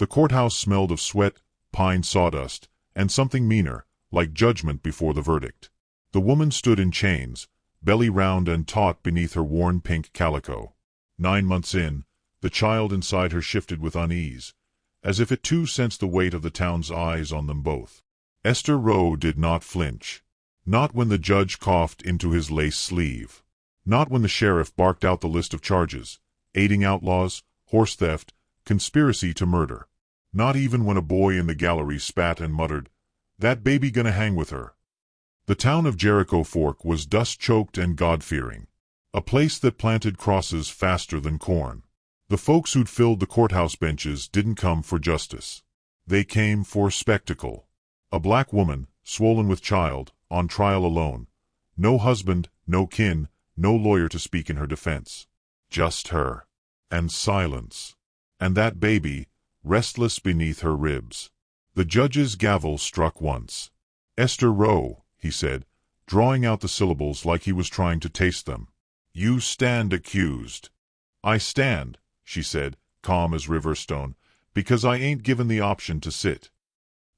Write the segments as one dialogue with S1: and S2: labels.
S1: The courthouse smelled of sweat, pine sawdust, and something meaner, like judgment before the verdict. The woman stood in chains, belly round and taut beneath her worn pink calico. 9 months in, the child inside her shifted with unease, as if it too sensed the weight of the town's eyes on them both. Esther Rowe did not flinch. Not when the judge coughed into his lace sleeve. Not when the sheriff barked out the list of charges: aiding outlaws, horse theft, conspiracy to murder. Not even when a boy in the gallery spat and muttered, "That baby gonna hang with her." The town of Jericho Fork was dust-choked and God-fearing. A place that planted crosses faster than corn. The folks who'd filled the courthouse benches didn't come for justice. They came for spectacle. A black woman, swollen with child, on trial alone. No husband, no kin, no lawyer to speak in her defense. Just her. And silence. And that baby, restless beneath her ribs. The judge's gavel struck once. "Esther Rowe," he said, drawing out the syllables like he was trying to taste them. "You stand accused." "I stand," she said, calm as river stone, "because I ain't given the option to sit."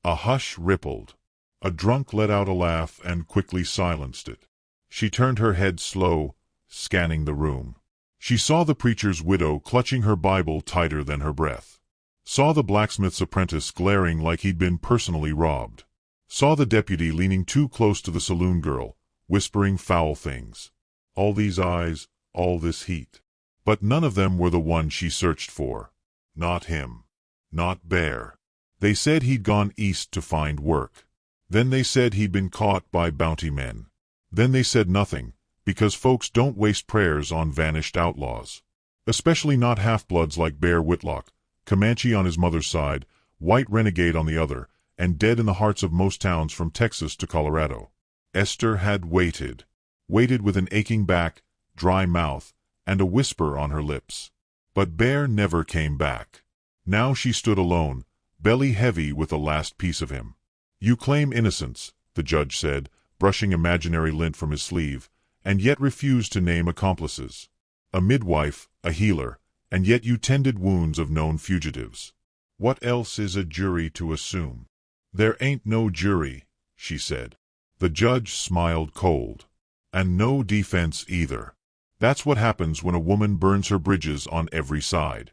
S1: A hush rippled. A drunk let out a laugh and quickly silenced it. She turned her head slow, scanning the room. She saw the preacher's widow clutching her Bible tighter than her breath. Saw the blacksmith's apprentice glaring like he'd been personally robbed. Saw the deputy leaning too close to the saloon girl, whispering foul things. All these eyes, all this heat. But none of them were the one she searched for. Not him. Not Bear. They said he'd gone east to find work. Then they said he'd been caught by bounty men. Then they said nothing, because folks don't waste prayers on vanished outlaws. Especially not half-bloods like Bear Whitlock, Comanche on his mother's side, white renegade on the other, and dead in the hearts of most towns from Texas to Colorado. Esther had waited. Waited with an aching back, dry mouth, and a whisper on her lips. But Bear never came back. Now she stood alone, belly heavy with the last piece of him. "You claim innocence," the judge said, brushing imaginary lint from his sleeve, "and yet refuse to name accomplices. A midwife, a healer, and yet you tended wounds of known fugitives. What else is a jury to assume?" "There ain't no jury," she said. The judge smiled cold. "And no defense either. That's what happens when a woman burns her bridges on every side."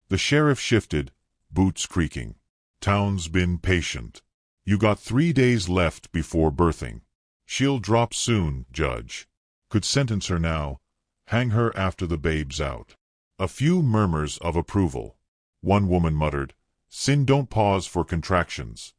S1: The sheriff shifted, boots creaking. "Town's been patient. You got 3 days left before birthing. She'll drop soon, Judge. Could sentence her now, hang her after the babe's out." A few murmurs of approval. One woman muttered, "Sin don't pause for contractions."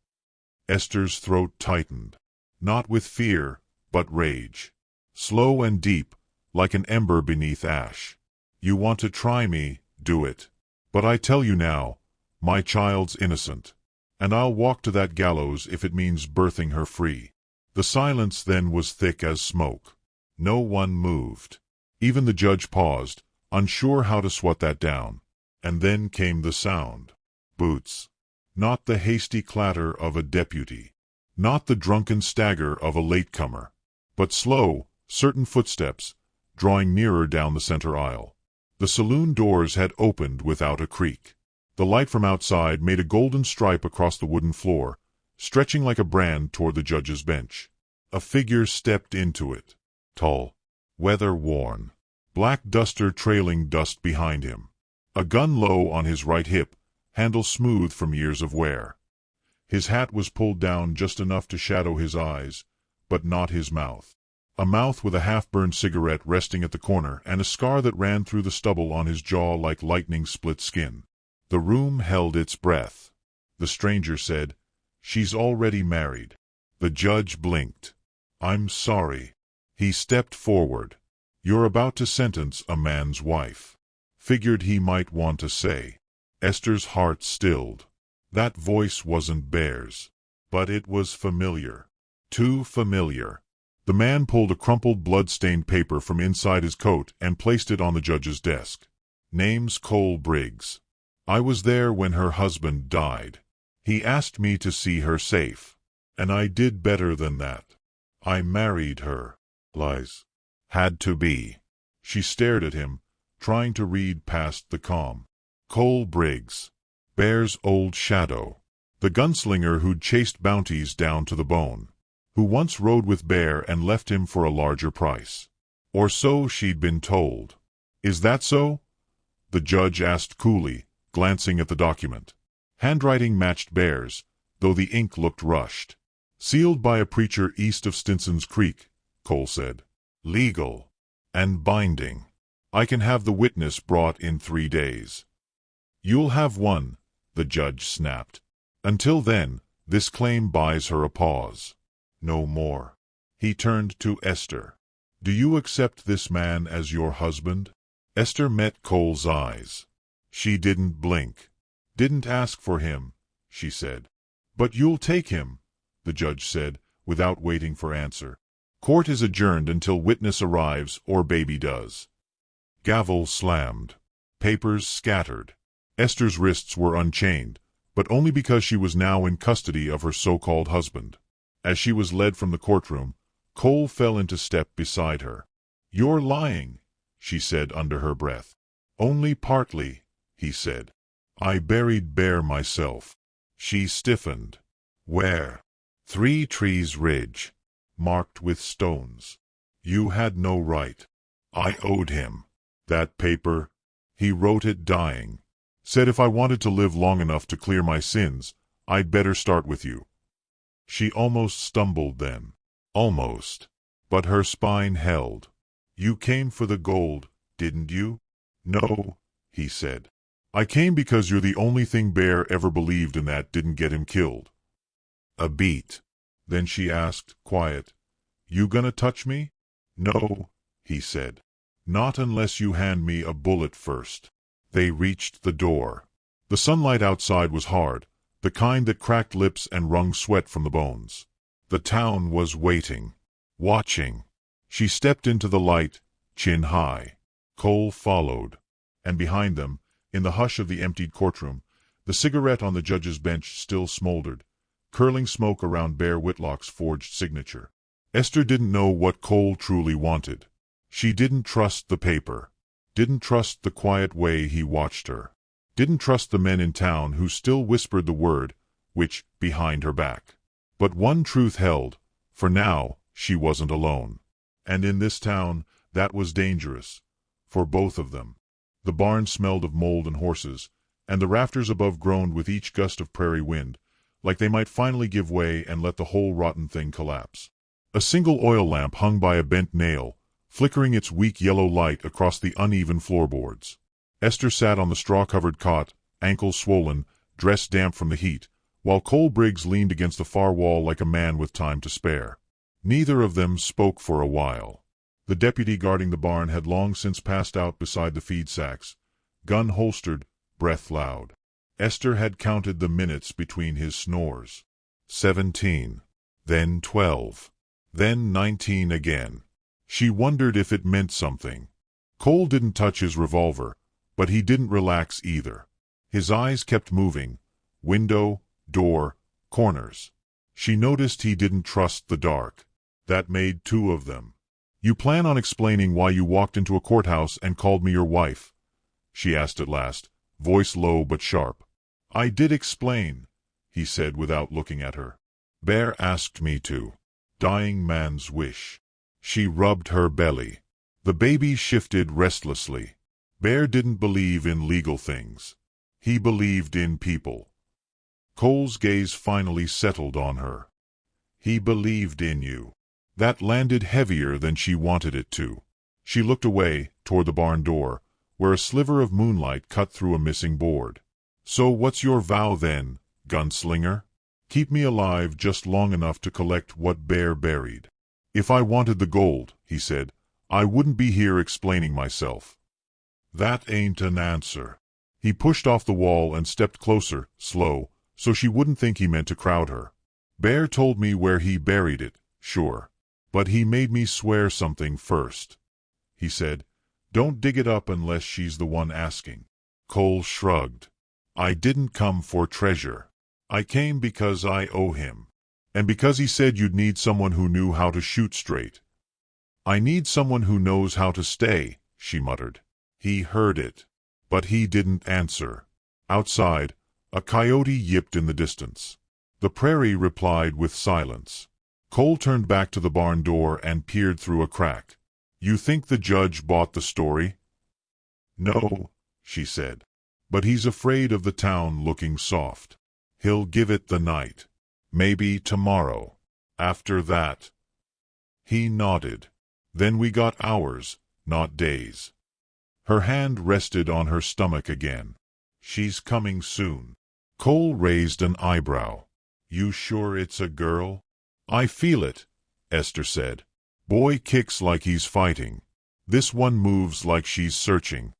S1: Esther's throat tightened. Not with fear, but rage. Slow and deep, like an ember beneath ash. "You want to try me, do it. But I tell you now, my child's innocent. And I'll walk to that gallows if it means birthing her free." The silence then was thick as smoke. No one moved. Even the judge paused, unsure how to swat that down. And then came the sound. Boots. Not the hasty clatter of a deputy. Not the drunken stagger of a latecomer. But slow, certain footsteps, drawing nearer down the center aisle. The saloon doors had opened without a creak. The light from outside made a golden stripe across the wooden floor, stretching like a brand toward the judge's bench. A figure stepped into it. Tall. Weather-worn. Black duster trailing dust behind him. A gun low on his right hip, handle smooth from years of wear. His hat was pulled down just enough to shadow his eyes, but not his mouth. A mouth with a half-burned cigarette resting at the corner and a scar that ran through the stubble on his jaw like lightning-split skin. The room held its breath. The stranger said, "She's already married." The judge blinked. "I'm sorry." He stepped forward. "You're about to sentence a man's wife." Figured he might want to say. Esther's heart stilled. That voice wasn't Bear's. But it was familiar. Too familiar. The man pulled a crumpled blood-stained paper from inside his coat and placed it on the judge's desk. "Name's Cole Briggs. I was there when her husband died. He asked me to see her safe. And I did better than that. I married her." Lies. Had to be. She stared at him, trying to read past the calm. "Cole Briggs. Bear's old shadow. The gunslinger who'd chased bounties down to the bone. Who once rode with Bear and left him for a larger price. Or so she'd been told. Is that so? The judge asked coolly, glancing at the document. Handwriting matched Bear's, though the ink looked rushed. Sealed by a preacher east of Stinson's Creek, Cole said. Legal. And binding. I can have the witness brought in 3 days. You'll have one, the judge snapped. Until then, this claim buys her a pause. No more. He turned to Esther. Do you accept this man as your husband? Esther met Cole's eyes. She didn't blink. Didn't ask for him, she said. But you'll take him, the judge said, without waiting for answer. Court is adjourned until witness arrives or baby does. Gavel slammed. Papers scattered. Esther's wrists were unchained, but only because she was now in custody of her so-called husband. As she was led from the courtroom, Cole fell into step beside her. You're lying, she said under her breath. Only partly, he said. I buried Bear myself. She stiffened. Where? 3 Trees Ridge, marked with stones. You had no right. I owed him. That paper, he wrote it dying. Said if I wanted to live long enough to clear my sins, I'd better start with you. She almost stumbled then. Almost. But her spine held. You came for the gold, didn't you? No, he said. I came because you're the only thing Bear ever believed in that didn't get him killed. A beat. Then she asked, quiet. You gonna touch me? No, he said. Not unless you hand me a bullet first. They reached the door. The sunlight outside was hard, the kind that cracked lips and wrung sweat from the bones. The town was waiting. Watching. She stepped into the light, chin high. Cole followed. And behind them, in the hush of the emptied courtroom, the cigarette on the judge's bench still smoldered, curling smoke around Bear Whitlock's forged signature. Esther didn't know what Cole truly wanted. She didn't trust the paper. Didn't trust the quiet way he watched her. Didn't trust the men in town who still whispered the word, which, behind her back. But one truth held. For now, she wasn't alone. And in this town, that was dangerous. For both of them. The barn smelled of mold and horses, and the rafters above groaned with each gust of prairie wind, like they might finally give way and let the whole rotten thing collapse. A single oil lamp hung by a bent nail, flickering its weak yellow light across the uneven floorboards. Esther sat on the straw-covered cot, ankles swollen, dress damp from the heat, while Cole Briggs leaned against the far wall like a man with time to spare. Neither of them spoke for a while. The deputy guarding the barn had long since passed out beside the feed sacks, gun holstered, breath loud. Esther had counted the minutes between his snores. 17. Then 12. Then 19 again. She wondered if it meant something. Cole didn't touch his revolver, but he didn't relax either. His eyes kept moving. Window, door, corners. She noticed he didn't trust the dark. That made 2 of them. You plan on explaining why you walked into a courthouse and called me your wife? She asked at last, voice low but sharp. I did explain, he said without looking at her. Bear asked me to. Dying man's wish. She rubbed her belly. The baby shifted restlessly. Bear didn't believe in legal things. He believed in people. Cole's gaze finally settled on her. He believed in you. That landed heavier than she wanted it to. She looked away, toward the barn door, where a sliver of moonlight cut through a missing board. So what's your vow then, gunslinger? Keep me alive just long enough to collect what Bear buried. If I wanted the gold, he said, I wouldn't be here explaining myself. That ain't an answer. He pushed off the wall and stepped closer, slow, so she wouldn't think he meant to crowd her. Bear told me where he buried it, sure. But he made me swear something first. He said, don't dig it up unless she's the one asking. Cole shrugged. I didn't come for treasure. I came because I owe him. And because he said you'd need someone who knew how to shoot straight. I need someone who knows how to stay, she muttered. He heard it. But he didn't answer. Outside, A coyote yipped in the distance. The prairie replied with silence. Cole turned back to the barn door and peered through a crack. "You think the judge bought the story?" "No," she said. "But he's afraid of the town looking soft. He'll give it the night. Maybe tomorrow. After that." He nodded. "Then we got hours, not days." Her hand rested on her stomach again. "She's coming soon." Cole raised an eyebrow. "You sure it's a girl?" "I feel it," Esther said. "Boy kicks like he's fighting. This one moves like she's searching."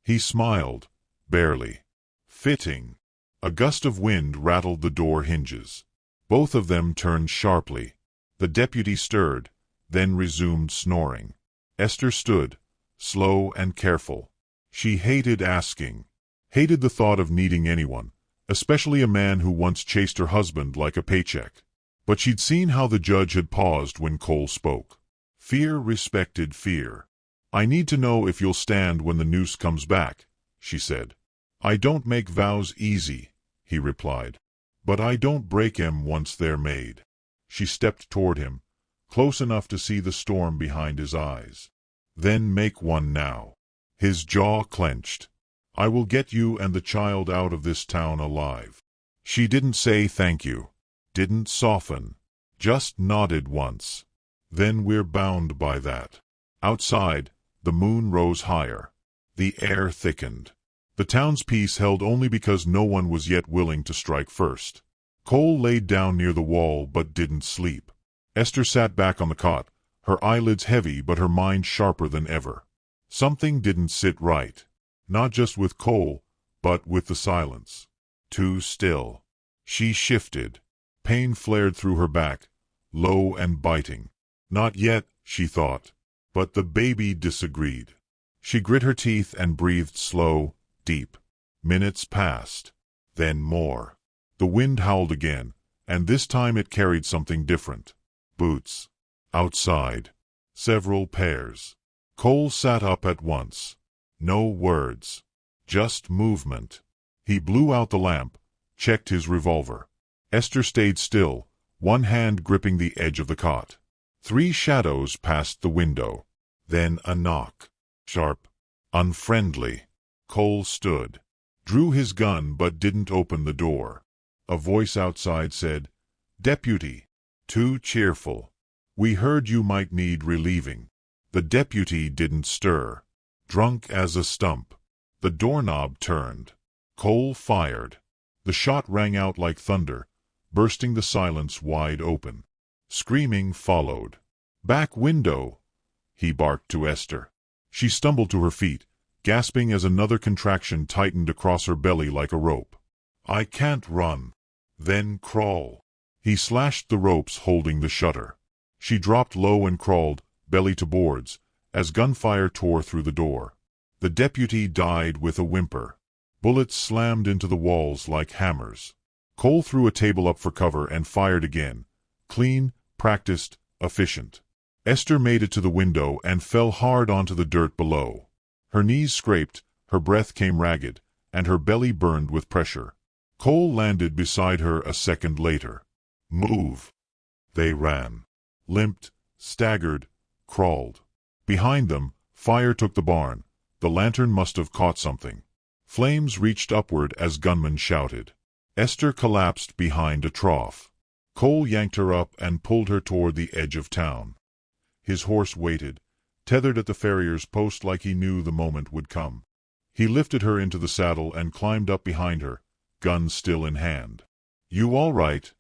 S1: He smiled, barely. "Fitting." A gust of wind rattled the door hinges. Both of them turned sharply. The deputy stirred, then resumed snoring. Esther stood, slow and careful. She hated asking. Hated the thought of needing anyone, especially a man who once chased her husband like a paycheck. But she'd seen how the judge had paused when Cole spoke. Fear respected fear. "I need to know if you'll stand when the noose comes back," she said. "I don't make vows easy," he replied. "But I don't break 'em once they're made." She stepped toward him, close enough to see the storm behind his eyes. "Then make one now." His jaw clenched. "I will get you and the child out of this town alive." She didn't say thank you. Didn't soften. Just nodded once. "Then we're bound by that." Outside, the moon rose higher. The air thickened. The town's peace held only because no one was yet willing to strike first. Cole laid down near the wall but didn't sleep. Esther sat back on the cot, her eyelids heavy but her mind sharper than ever. Something didn't sit right. Not just with Cole, but with the silence. Too still. She shifted. Pain flared through her back, low and biting. Not yet, she thought. But the baby disagreed. She grit her teeth and breathed slow, deep. Minutes passed. Then more. The wind howled again, and this time it carried something different. Boots. Outside. Several pairs. Cole sat up at once. No words. Just movement. He blew out the lamp, checked his revolver. Esther stayed still, one hand gripping the edge of the cot. 3 shadows passed the window. Then a knock. Sharp. Unfriendly. Cole stood. Drew his gun but didn't open the door. A voice outside said, "Deputy." Too cheerful. "We heard you might need relieving." The deputy didn't stir. Drunk as a stump. The doorknob turned. Cole fired. The shot rang out like thunder, bursting the silence wide open. Screaming followed. "Back window!" he barked to Esther. She stumbled to her feet, gasping as another contraction tightened across her belly like a rope. "I can't run." "Then crawl." He slashed the ropes holding the shutter. She dropped low and crawled, belly to boards, as gunfire tore through the door. The deputy died with a whimper. Bullets slammed into the walls like hammers. Cole threw a table up for cover and fired again. Clean, practiced, efficient. Esther made it to the window and fell hard onto the dirt below. Her knees scraped, her breath came ragged, and her belly burned with pressure. Cole landed beside her a second later. "Move." They ran. Limped, staggered, crawled. Behind them, fire took the barn. The lantern must have caught something. Flames reached upward as gunmen shouted. Esther collapsed behind a trough. Cole yanked her up and pulled her toward the edge of town. His horse waited, tethered at the farrier's post like he knew the moment would come. He lifted her into the saddle and climbed up behind her, gun still in hand. "You all right?"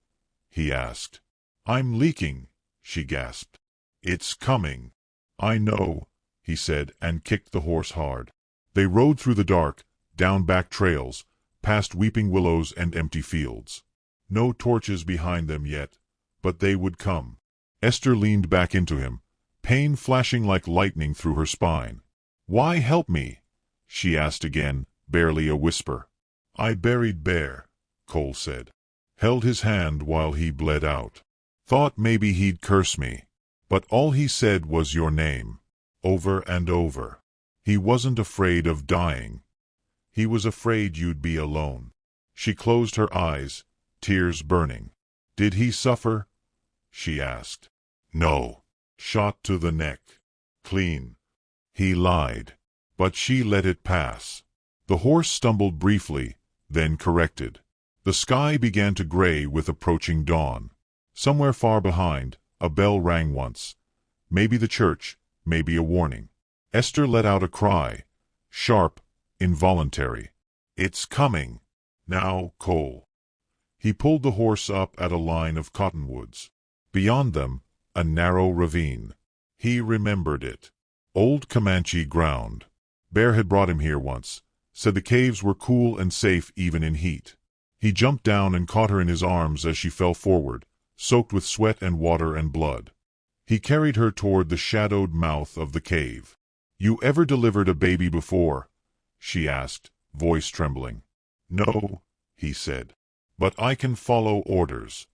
S1: he asked. "I'm leaking," she gasped. "It's coming." "I know," he said, and kicked the horse hard. They rode through the dark, down back trails, past weeping willows and empty fields. No torches behind them yet, but they would come. Esther leaned back into him, pain flashing like lightning through her spine. "Why help me?" she asked again, barely a whisper. "I buried Bear," Cole said. Held his hand while he bled out. Thought maybe he'd curse me. But all he said was your name. Over and over. He wasn't afraid of dying. He was afraid you'd be alone. She closed her eyes, tears burning. "Did he suffer?" she asked. "No. Shot to the neck. Clean." He lied. But she let it pass. The horse stumbled briefly, then corrected. The sky began to gray with approaching dawn. Somewhere far behind, a bell rang once. Maybe the church, maybe a warning. Esther let out a cry, sharp, involuntary. "It's coming. Now, Cole." He pulled the horse up at a line of cottonwoods. Beyond them, a narrow ravine. He remembered it. Old Comanche ground. Bear had brought him here once, said the caves were cool and safe even in heat. He jumped down and caught her in his arms as she fell forward, soaked with sweat and water and blood. He carried her toward the shadowed mouth of the cave. "You ever delivered a baby before?" she asked, voice trembling. "No," he said. "But I can follow orders."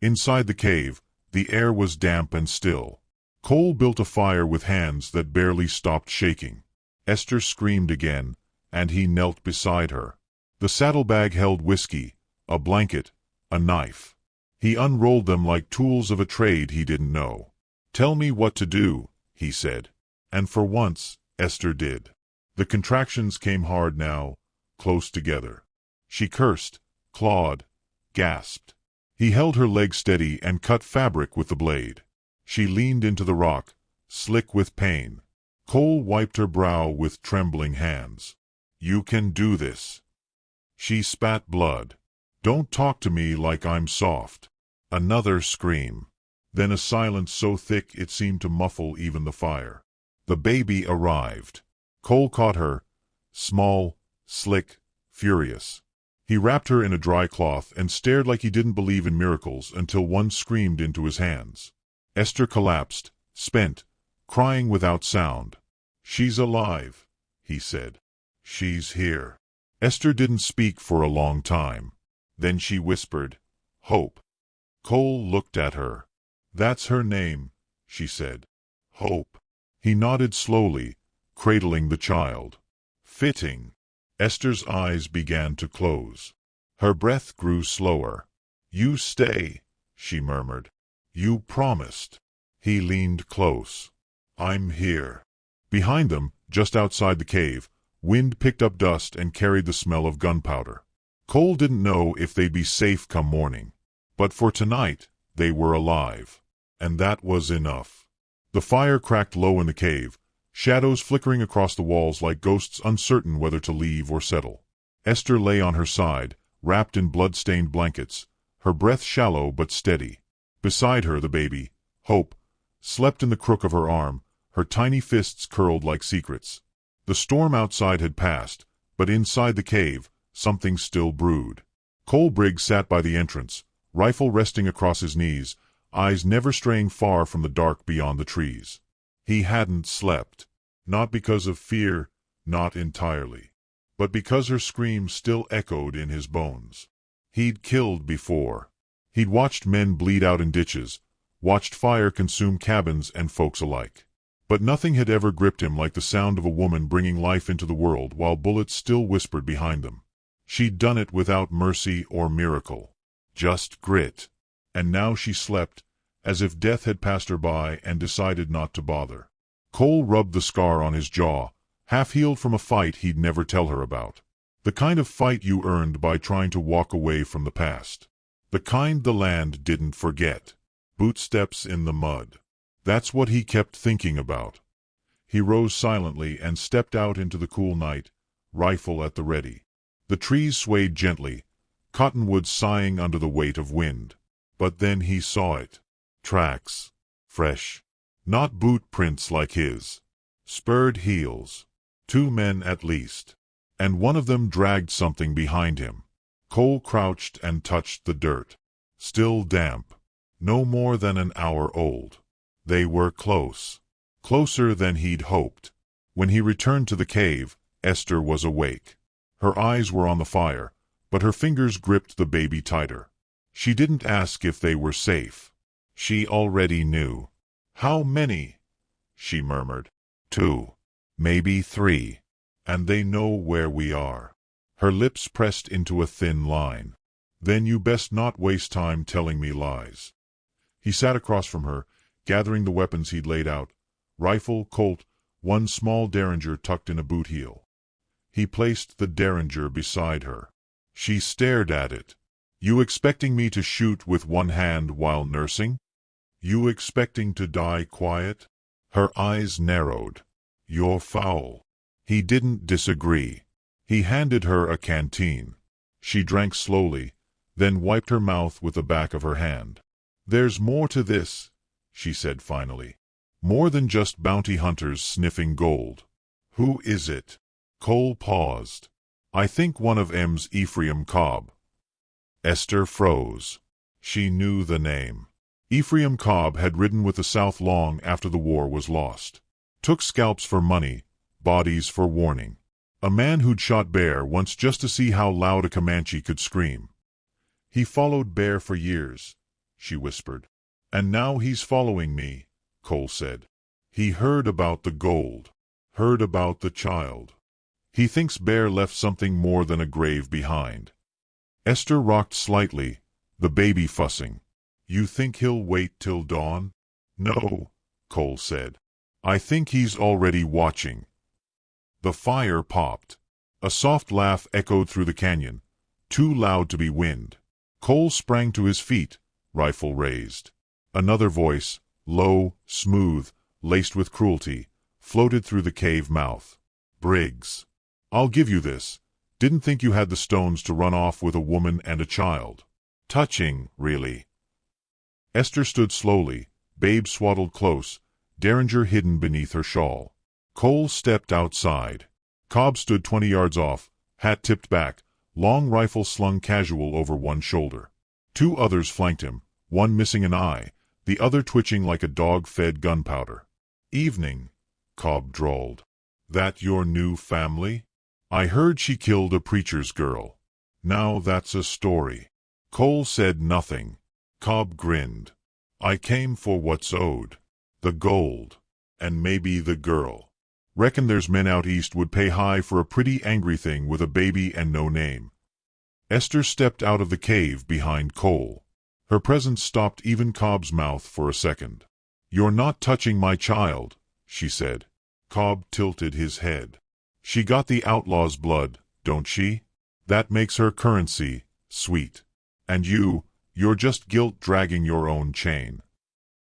S1: Inside the cave, the air was damp and still. Cole built a fire with hands that barely stopped shaking. Esther screamed again, and he knelt beside her. The saddlebag held whiskey, a blanket, a knife. He unrolled them like tools of a trade he didn't know. "Tell me what to do," he said. And for once, Esther did. The contractions came hard now, close together. She cursed, clawed, gasped. He held her leg steady and cut fabric with the blade. She leaned into the rock, slick with pain. Cole wiped her brow with trembling hands. "You can do this." She spat blood. "Don't talk to me like I'm soft." Another scream. Then a silence so thick it seemed to muffle even the fire. The baby arrived. Cole caught her, small, slick, furious. He wrapped her in a dry cloth and stared like he didn't believe in miracles until one screamed into his hands. Esther collapsed, spent, crying without sound. "She's alive," he said. "She's here." Esther didn't speak for a long time. Then she whispered, "Hope." Cole looked at her. "That's her name," she said. "Hope." He nodded slowly, cradling the child. "Fitting." Esther's eyes began to close. Her breath grew slower. "You stay," she murmured. "You promised." He leaned close. "I'm here." Behind them, just outside the cave, wind picked up dust and carried the smell of gunpowder. Cole didn't know if they'd be safe come morning. But for tonight, they were alive. And that was enough. The fire cracked low in the cave, shadows flickering across the walls like ghosts uncertain whether to leave or settle. Esther lay on her side, wrapped in blood-stained blankets, her breath shallow but steady. Beside her the baby, Hope, slept in the crook of her arm, her tiny fists curled like secrets. The storm outside had passed, but inside the cave, something still brewed. Cole Briggs sat by the entrance, rifle resting across his knees, eyes never straying far from the dark beyond the trees. He hadn't slept. Not because of fear, not entirely. But because her screams still echoed in his bones. He'd killed before. He'd watched men bleed out in ditches, watched fire consume cabins and folks alike. But nothing had ever gripped him like the sound of a woman bringing life into the world while bullets still whispered behind them. She'd done it without mercy or miracle. Just grit. And now she slept, as if death had passed her by and decided not to bother. Cole rubbed the scar on his jaw, half-healed from a fight he'd never tell her about. The kind of fight you earned by trying to walk away from the past. The kind the land didn't forget. Bootsteps in the mud. That's what he kept thinking about. He rose silently and stepped out into the cool night, rifle at the ready. The trees swayed gently, cottonwoods sighing under the weight of wind. But then he saw it. Tracks. Fresh. Not boot prints like his. Spurred heels. 2 men at least. And one of them dragged something behind him. Cole crouched and touched the dirt. Still damp. No more than an hour old. They were close. Closer than he'd hoped. When he returned to the cave, Esther was awake. Her eyes were on the fire, but her fingers gripped the baby tighter. She didn't ask if they were safe. She already knew. "How many?" she murmured. 2. Maybe 3. And they know where we are. Her lips pressed into a thin line. "Then you best not waste time telling me lies." He sat across from her, gathering the weapons he'd laid out. Rifle, Colt, one small derringer tucked in a boot heel. He placed the derringer beside her. She stared at it. "You expecting me to shoot with one hand while nursing? You expecting to die quiet?" Her eyes narrowed. "You're foul." He didn't disagree. He handed her a canteen. She drank slowly, then wiped her mouth with the back of her hand. "There's more to this," she said finally. "More than just bounty hunters sniffing gold." "Who is it?" Cole paused. "I think one of 'em's Ephraim Cobb." Esther froze. She knew the name. Ephraim Cobb had ridden with the South long after the war was lost. Took scalps for money, bodies for warning. A man who'd shot Bear once just to see how loud a Comanche could scream. "He followed Bear for years," she whispered. "And now he's following me," Cole said. "He heard about the gold. Heard about the child. He thinks Bear left something more than a grave behind." Esther rocked slightly, the baby fussing. "You think he'll wait till dawn?" "No," Cole said. "I think he's already watching." The fire popped. A soft laugh echoed through the canyon, too loud to be wind. Cole sprang to his feet, rifle raised. Another voice, low, smooth, laced with cruelty, floated through the cave mouth. "Briggs, I'll give you this. Didn't think you had the stones to run off with a woman and a child. Touching, really." Esther stood slowly, babe swaddled close, derringer hidden beneath her shawl. Cole stepped outside. Cobb stood 20 yards off, hat tipped back, long rifle slung casual over one shoulder. 2 others flanked him, one missing an eye, the other twitching like a dog fed gunpowder. "Evening," Cobb drawled. "That your new family? I heard she killed a preacher's girl. Now that's a story." Cole said nothing. Cobb grinned. "I came for what's owed. The gold. And maybe the girl. Reckon there's men out east would pay high for a pretty angry thing with a baby and no name." Esther stepped out of the cave behind Cole. Her presence stopped even Cobb's mouth for a second. "You're not touching my child," she said. Cobb tilted his head. "She got the outlaw's blood, don't she? That makes her currency, sweet. And you're just guilt dragging your own chain."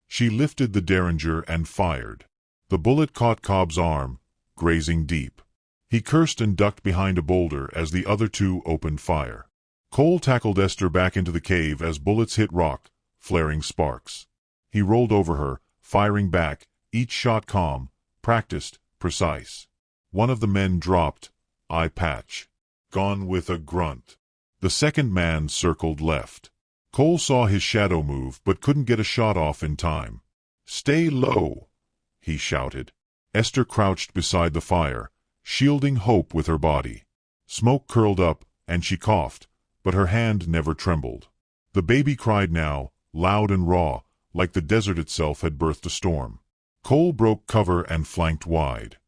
S1: She lifted the derringer and fired. The bullet caught Cobb's arm, grazing deep. He cursed and ducked behind a boulder as the other 2 opened fire. Cole tackled Esther back into the cave as bullets hit rock, flaring sparks. He rolled over her, firing back, each shot calm, practiced, precise. One of the men dropped, eye patch. Gone with a grunt. The second man circled left. Cole saw his shadow move but couldn't get a shot off in time. "Stay low," he shouted. Esther crouched beside the fire, shielding hope with her body. Smoke curled up, and she coughed, but her hand never trembled. The baby cried now, loud and raw, like the desert itself had birthed a storm. Cole broke cover and flanked wide.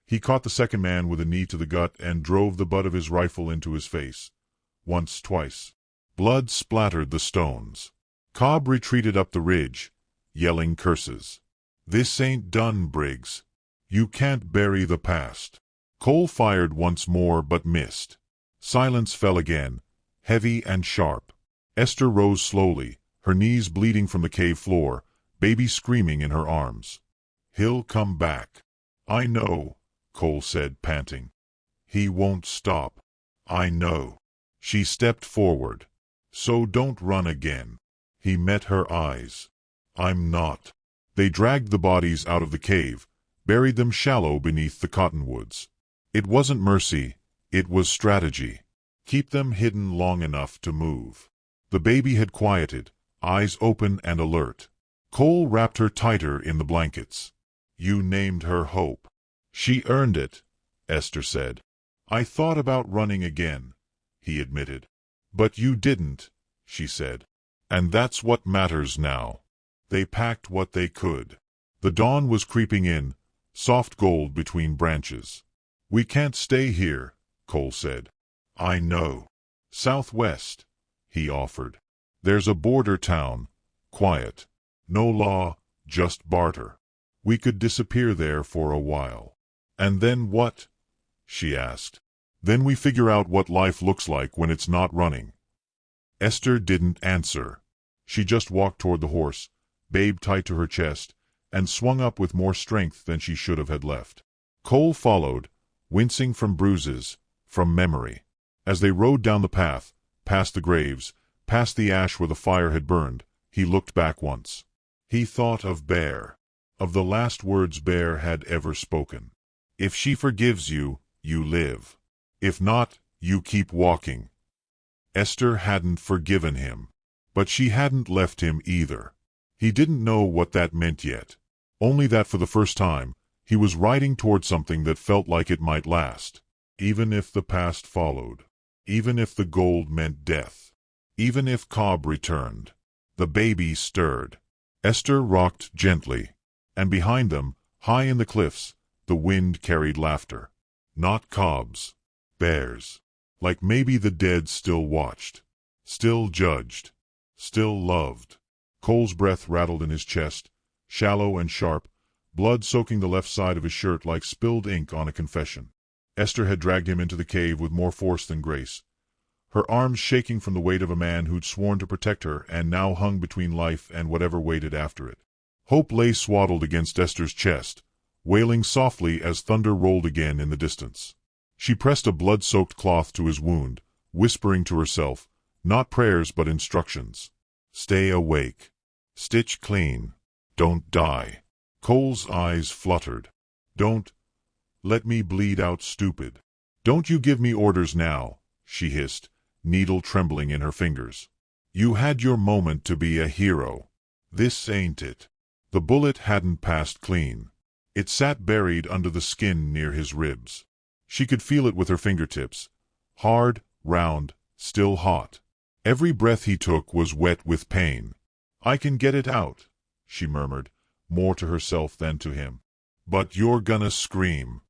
S1: He caught the second man with a knee to the gut and drove the butt of his rifle into his face. Once, twice. Blood splattered the stones. Cobb retreated up the ridge, yelling curses. "This ain't done, Briggs. You can't bury the past." Cole fired once more but missed. Silence fell again, heavy and sharp. Esther rose slowly, her knees bleeding from the cave floor, baby screaming in her arms. "He'll come back. I know," Cole said, panting. "He won't stop. I know." She stepped forward. "So don't run again." He met her eyes. "I'm not." They dragged the bodies out of the cave, buried them shallow beneath the cottonwoods. It wasn't mercy, it was strategy. Keep them hidden long enough to move. The baby had quieted, eyes open and alert. Cole wrapped her tighter in the blankets. "You named her Hope." "She earned it," Esther said. "I thought about running again," he admitted. "But you didn't," she said. "And that's what matters now." They packed what they could. The dawn was creeping in, soft gold between branches. "We can't stay here," Cole said. I know. Southwest, he offered. There's a border town. Quiet. No law, just barter. We could disappear there for a while. And then what? She asked. Then we figure out what life looks like when it's not running. Esther didn't answer. She just walked toward the horse, babe tight to her chest, and swung up with more strength than she should have had left. Cole followed, wincing from bruises, from memory. As they rode down the path, past the graves, past the ash where the fire had burned, he looked back once. He thought of Bear, of the last words Bear had ever spoken. If she forgives you, you live. If not, you keep walking. Esther hadn't forgiven him. But she hadn't left him either. He didn't know what that meant yet. Only that for the first time, he was riding toward something that felt like it might last. Even if the past followed. Even if the gold meant death. Even if Cobb returned. The baby stirred. Esther rocked gently. And behind them, high in the cliffs, the wind carried laughter. Not Cobb's. Bear's. Like maybe the dead still watched. Still judged. Still loved. Cole's breath rattled in his chest, shallow and sharp, blood soaking the left side of his shirt like spilled ink on a confession. Esther had dragged him into the cave with more force than grace, her arms shaking from the weight of a man who'd sworn to protect her and now hung between life and whatever waited after it. Hope lay swaddled against Esther's chest, wailing softly as thunder rolled again in the distance. She pressed a blood-soaked cloth to his wound, whispering to herself, not prayers but instructions. Stay awake. Stitch clean. Don't die. Cole's eyes fluttered. Don't let me bleed out stupid. Don't you give me orders now, she hissed, needle trembling in her fingers. You had your moment to be a hero. This ain't it. The bullet hadn't passed clean. It sat buried under the skin near his ribs. She could feel it with her fingertips. Hard, round, still hot. Every breath he took was wet with pain. I can get it out, she murmured, more to herself than to him. But you're gonna scream.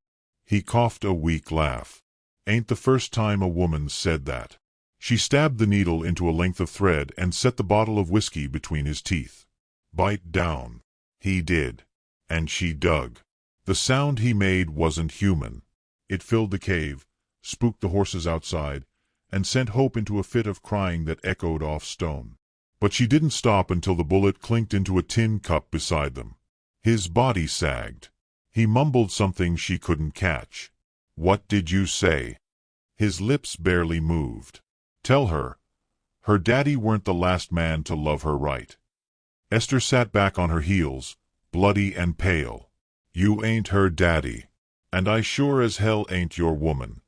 S1: He coughed a weak laugh. Ain't the first time a woman said that. She stabbed the needle into a length of thread and set the bottle of whiskey between his teeth. Bite down. He did. And she dug. The sound he made wasn't human. It filled the cave, spooked the horses outside, and sent Hope into a fit of crying that echoed off stone. But she didn't stop until the bullet clinked into a tin cup beside them. His body sagged. He mumbled something she couldn't catch. What did you say? His lips barely moved. Tell her. Her daddy weren't the last man to love her right. Esther sat back on her heels, bloody and pale. You ain't her daddy. And I sure as hell ain't your woman.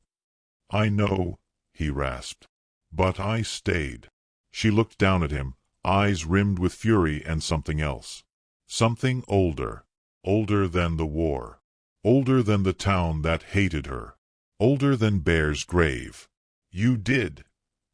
S1: I know, he rasped. But I stayed. She looked down at him, eyes rimmed with fury and something else. Something older. Older than the war. Older than the town that hated her. Older than Bear's grave. You did,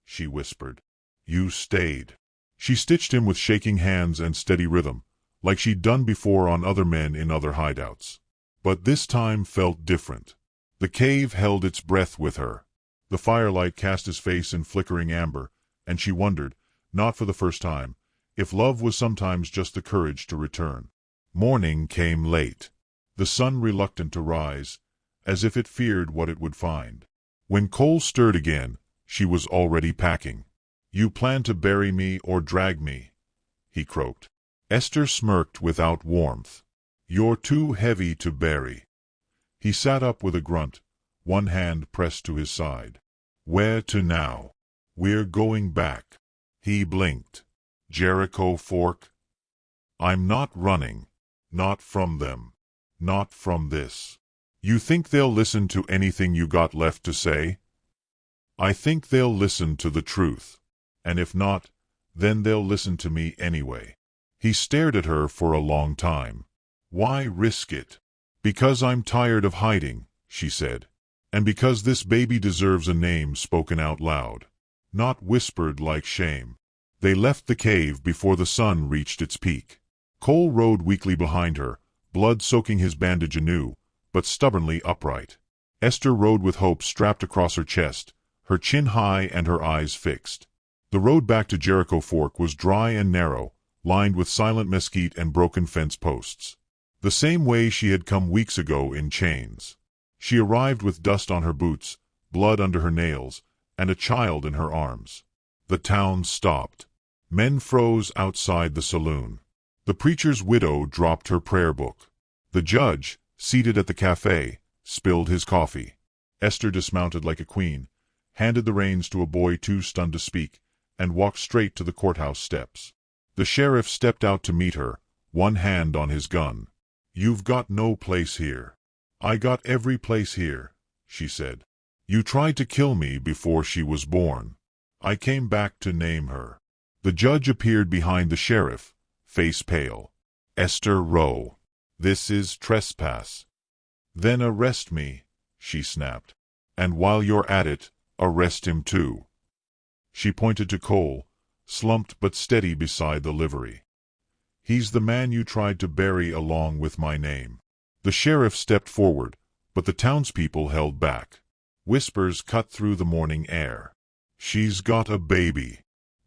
S1: she whispered. You stayed. She stitched him with shaking hands and steady rhythm, like she'd done before on other men in other hideouts. But this time felt different. The cave held its breath with her. The firelight cast his face in flickering amber, and she wondered, not for the first time, if love was sometimes just the courage to return. Morning came late. The sun reluctant to rise, as if it feared what it would find. When Cole stirred again, she was already packing. You plan to bury me or drag me, he croaked. Esther smirked without warmth. You're too heavy to bury. He sat up with a grunt, one hand pressed to his side. Where to now? We're going back. He blinked. Jericho Fork? I'm not running. Not from them. Not from this. You think they'll listen to anything you got left to say? I think they'll listen to the truth. And if not, then they'll listen to me anyway. He stared at her for a long time. Why risk it? Because I'm tired of hiding, she said. And because this baby deserves a name spoken out loud, not whispered like shame. They left the cave before the sun reached its peak. Cole rode weakly behind her, blood soaking his bandage anew, but stubbornly upright. Esther rode with Hope strapped across her chest, her chin high and her eyes fixed. The road back to Jericho Fork was dry and narrow, lined with silent mesquite and broken fence posts. The same way she had come weeks ago in chains. She arrived with dust on her boots, blood under her nails, and a child in her arms. The town stopped. Men froze outside the saloon. The preacher's widow dropped her prayer book. The judge, seated at the cafe, spilled his coffee. Esther dismounted like a queen, handed the reins to a boy too stunned to speak, and walked straight to the courthouse steps. The sheriff stepped out to meet her, one hand on his gun. "You've got no place here." "I got every place here," she said. "You tried to kill me before she was born. I came back to name her." The judge appeared behind the sheriff, face pale. "Esther Rowe, this is trespass." "Then arrest me," she snapped. "And while you're at it, arrest him too." She pointed to Cole, slumped but steady beside the livery. "He's the man you tried to bury along with my name." The sheriff stepped forward, but the townspeople held back. Whispers cut through the morning air. "She's got a baby.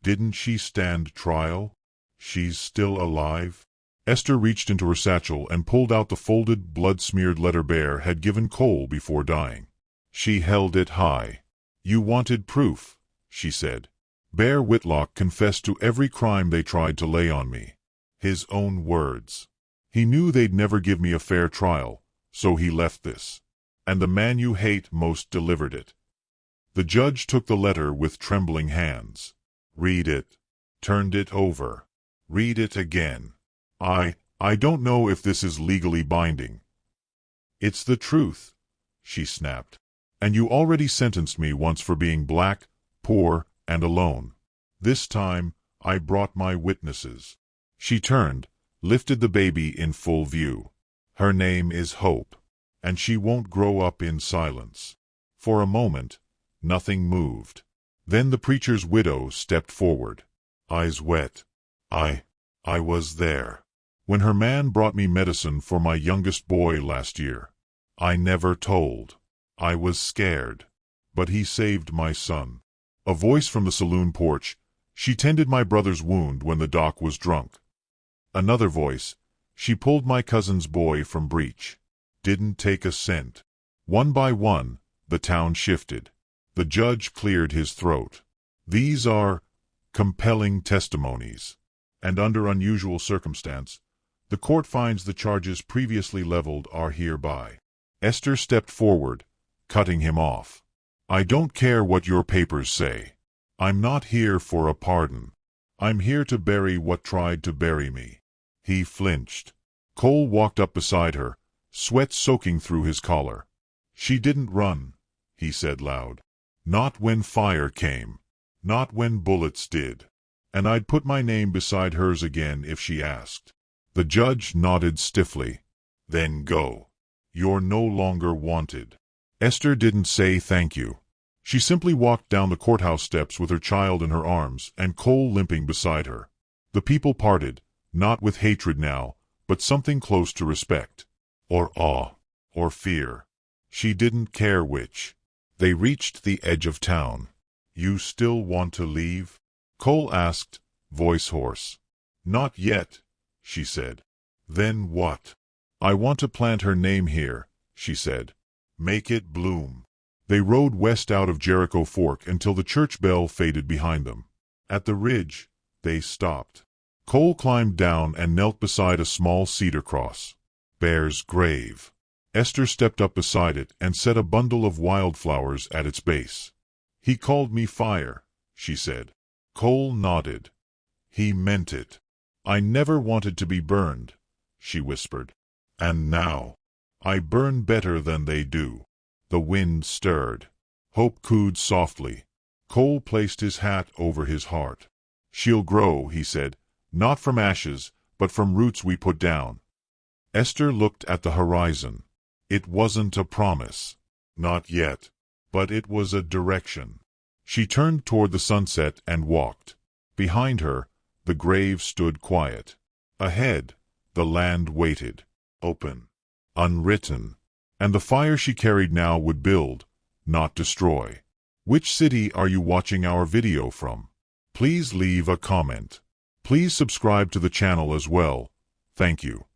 S1: Didn't she stand trial? She's still alive?" Esther reached into her satchel and pulled out the folded, blood-smeared letter Bear had given Cole before dying. She held it high. "You wanted proof," she said. "Bear Whitlock confessed to every crime they tried to lay on me." His own words. He knew they'd never give me a fair trial, so he left this. And the man you hate most delivered it. The judge took the letter with trembling hands. "Read it." Turned it over. "Read it again." I don't know if this is legally binding." "It's the truth," she snapped. "And you already sentenced me once for being black, poor, and alone. This time, I brought my witnesses." She turned, lifted the baby in full view. "Her name is Hope, and she won't grow up in silence." For a moment, nothing moved. Then the preacher's widow stepped forward, eyes wet. I was there. When her man brought me medicine for my youngest boy last year. I never told. I was scared. But he saved my son." A voice from the saloon porch. "She tended my brother's wound when the doc was drunk." Another voice. "She pulled my cousin's boy from breech. Didn't take a cent." One by one, the town shifted. The judge cleared his throat. "These are compelling testimonies. And under unusual circumstance, the court finds the charges previously leveled are hereby." Esther stepped forward, cutting him off. "I don't care what your papers say. I'm not here for a pardon. I'm here to bury what tried to bury me." He flinched. Cole walked up beside her, sweat soaking through his collar. "She didn't run," he said loud. "Not when fire came. Not when bullets did. And I'd put my name beside hers again if she asked." The judge nodded stiffly. "Then go. You're no longer wanted." Esther didn't say thank you. She simply walked down the courthouse steps with her child in her arms and Cole limping beside her. The people parted, not with hatred now, but something close to respect. Or awe. Or fear. She didn't care which. They reached the edge of town. "You still want to leave?" Cole asked, voice hoarse. "Not yet," she said. "Then what?" "I want to plant her name here," she said. "Make it bloom." They rode west out of Jericho Fork until the church bell faded behind them. At the ridge, they stopped. Cole climbed down and knelt beside a small cedar cross. "Bear's grave." Esther stepped up beside it and set a bundle of wildflowers at its base. "He called me fire," she said. Cole nodded. "He meant it." "I never wanted to be burned," she whispered. "And now, I burn better than they do." The wind stirred. Hope cooed softly. Cole placed his hat over his heart. "She'll grow," he said, "not from ashes, but from roots we put down." Esther looked at the horizon. It wasn't a promise. Not yet. But it was a direction. She turned toward the sunset and walked. Behind her, the grave stood quiet. Ahead, the land waited. Open. Unwritten. And the fire she carried now would build, not destroy. Which city are you watching our video from? Please leave a comment. Please subscribe to the channel as well. Thank you.